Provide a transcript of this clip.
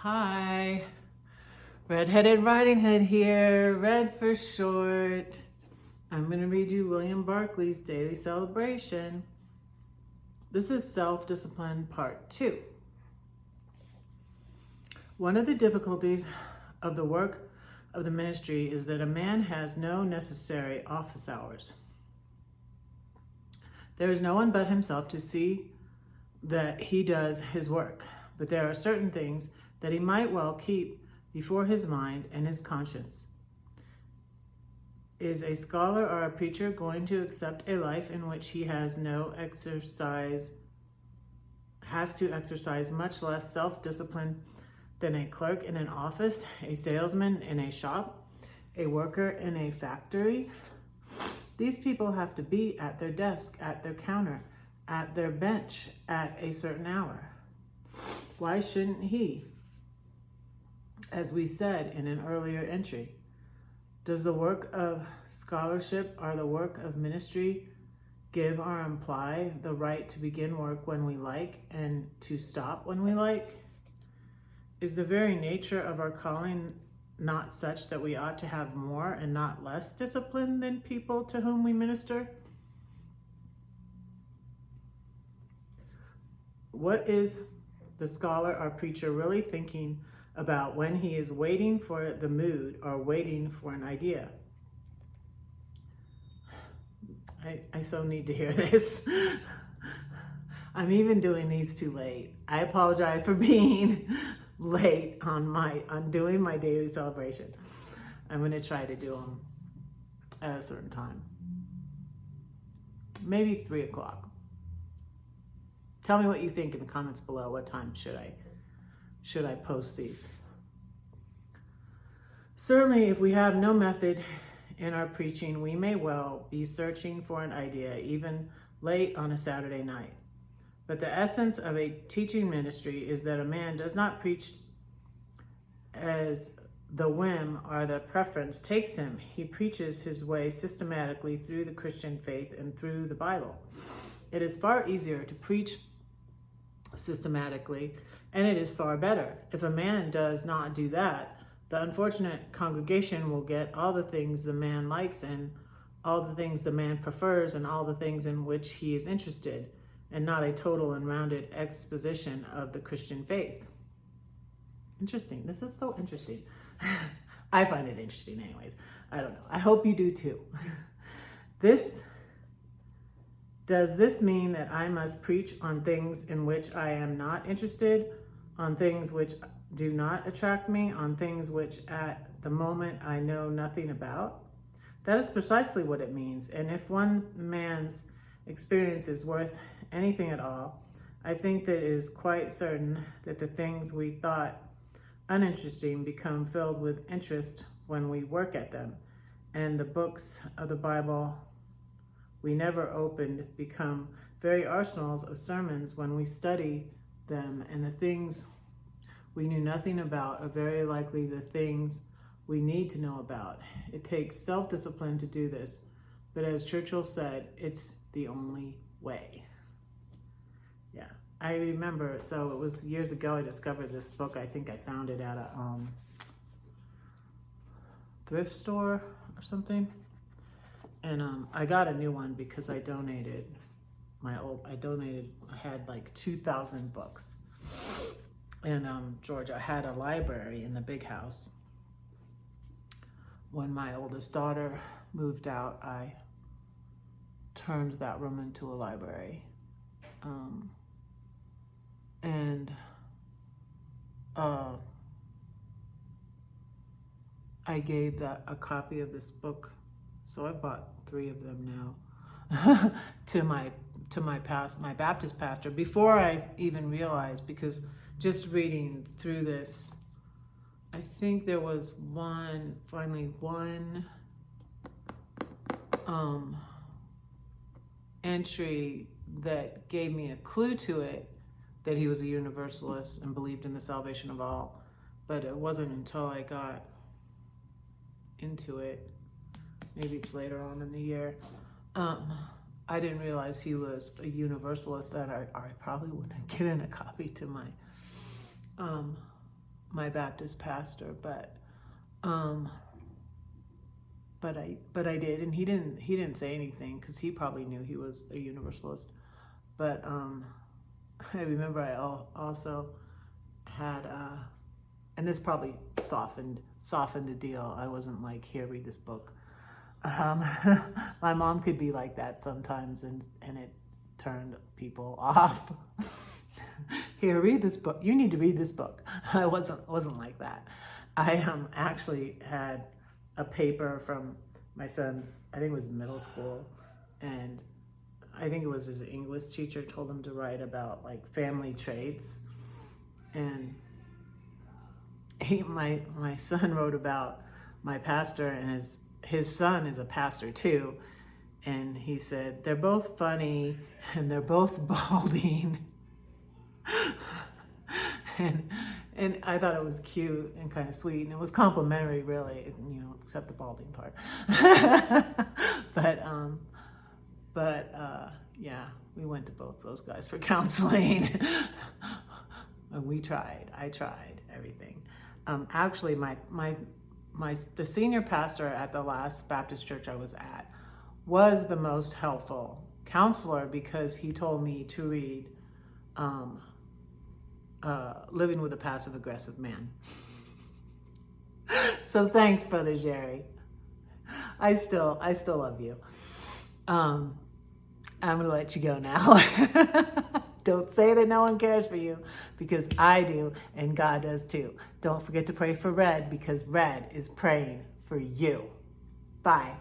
Hi, Redheaded Riding Hood here, red for short. I'm going to read you William Barclay's Daily Celebration. This is Self-Discipline Part 2. One of the difficulties of the work of the ministry is that a man has no necessary office hours. There is no one but himself to see that he does his work, but there are certain things that he might well keep before his mind and his conscience. Is a scholar or a preacher going to accept a life in which he has to exercise much less self-discipline than a clerk in an office, a salesman in a shop, a worker in a factory? These people have to be at their desk, at their counter, at their bench at a certain hour. Why shouldn't he? As we said in an earlier entry, does the work of scholarship or the work of ministry give or imply the right to begin work when we like and to stop when we like? Is the very nature of our calling not such that we ought to have more and not less discipline than people to whom we minister? What is the scholar or preacher really thinking about when he is waiting for the mood or waiting for an idea? I so need to hear this. I'm even doing these too late. I apologize for being late on doing my daily celebration. I'm going to try to do them at a certain time. Maybe 3 o'clock. Tell me what you think in the comments below. What time should I post these? Certainly, if we have no method in our preaching, we may well be searching for an idea, even late on a Saturday night. But the essence of a teaching ministry is that a man does not preach as the whim or the preference takes him. He preaches his way systematically through the Christian faith and through the Bible. It is far easier to preach systematically, and it is far better. If a man does not do that, the unfortunate congregation will get all the things the man likes and all the things the man prefers and all the things in which he is interested, and not a total and rounded exposition of the Christian faith. Interesting. This is so interesting. I find it interesting anyways. I don't know. I hope you do too. Does this mean that I must preach on things in which I am not interested, on things which do not attract me, on things which at the moment I know nothing about? That is precisely what it means. And if one man's experience is worth anything at all, I think that it is quite certain that the things we thought uninteresting become filled with interest when we work at them, and the books of the Bible we never opened become very arsenals of sermons when we study them, and the things we knew nothing about are very likely the things we need to know about. It takes self-discipline to do this, but as Churchill said, it's the only way. Yeah, I remember, so it was years ago I discovered this book. I think I found it at a thrift store or something. And I got a new one because I had like 2,000 books. In Georgia, I had a library in the big house. When my oldest daughter moved out, I turned that room into a library. I gave a copy of this book, so I bought 3 of them now, to my Baptist pastor before I even realized, because just reading through this, I think there was one entry that gave me a clue to it, that he was a universalist and believed in the salvation of all. But it wasn't until I got into it, maybe it's later on in the year, I didn't realize he was a universalist, that I probably wouldn't have given a copy to my Baptist pastor, but I did, and he didn't say anything because he probably knew he was a Universalist. But I remember I also had and this probably softened the deal. I wasn't like, here, read this book. My mom could be like that sometimes, and it turned people off. Here, read this book. You need to read this book. I wasn't like that. I actually had a paper from my son's, I think it was middle school, and I think it was his English teacher told him to write about like family traits, and my son wrote about my pastor, and his son is a pastor too, and he said they're both funny and they're both balding. and I thought it was cute and kind of sweet, and it was complimentary, really, except the balding part. but yeah, we went to both those guys for counseling. And I tried everything. Actually, the senior pastor at the last Baptist church I was at was the most helpful counselor, because he told me to read Living with a Passive Aggressive Man. So thanks, Brother Jerry. I still love you. I'm gonna let you go now. Don't say that no one cares for you, because I do, and God does too. Don't forget to pray for Red, because Red is praying for you. Bye.